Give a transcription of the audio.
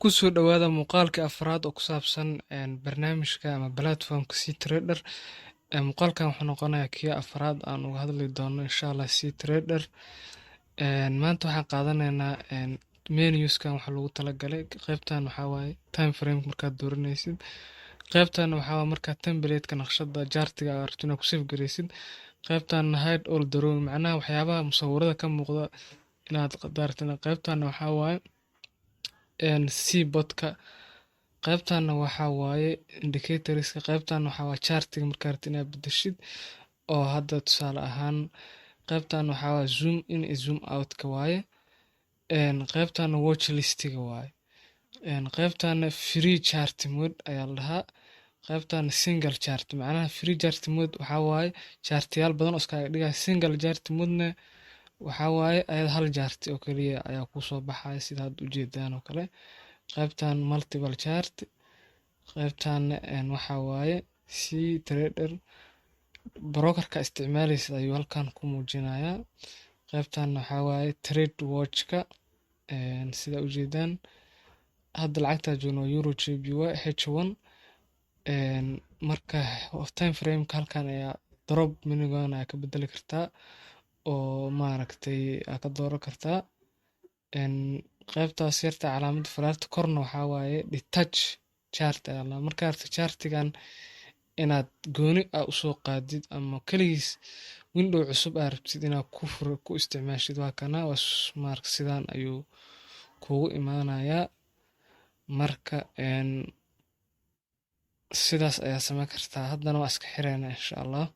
Ku soo dhawaada muuqaalka afraad oo ku saabsan barnaamijka ama platformka cTrader. Muuqaalkan wuxuu noqonayaa kii afraad aan uga hadli doono insha Allah cTrader. Maanta waxaan qaadanaynaa menuskan waxa lagu talagalay. Qaybtan waxaa waaye time frame markaad dooranaysid. Qaybtan waxaa waaye markaad template-ka naqshada jaartiga aad rabto inaad ku save garaysid. Qaybtan hide all the row macnaha waxyaabaha musawirada ka muuqda inaad qadartana. Qaybtan waxaa waaye cbot-ka. Qaybtan waxaa waaye indicatorska. Qaybtan waxaa waaye chartiga markaad rabto inaad bedeshid oo hadda tusaale ahaan qaybtan waxaa waaye zoom in iyo zoom out-ka waaye. Qaybtan watch listiga waaye. Qaybtan free chart mode ayaa la dhahaa. Qaybtan single chart macnaha free chart mode waxaa waaye chartyaal badan oo iskaga dhigaya. Single chart mode-na waxaa waaye ayada hal chart oo kaliya ayaa ku soo baxaya sida aad u jeedaan oo kale. Qaybtan multiple chart. Qaybtan waxaa waaye cTrader brokerka isticmaalaysa ayuu halkan ku muujinayaa. Qaybtan waxaa waaye trade watch-ka sida u jeedaan hadda lacagta joogno euro JPY H1 marka time frame-ka halkan ayaa drop minigan ayaa ka bedeli kartaa oo maaragtay aad ka dooran kartaa. Qaybtaas yarta calaamada falaarta korna waxaa waaye detach chart ayaa la markaa rabto chartigan inaad gooni u soo qaadid ama kaligiis window cusub aad rabtid inaad ku isticmaashid waa kana mark sidaan ayuu kugu imaanayaa marka sidaas ayaa samayn kartaa. Haddana waa iska xireynaa insha Allah.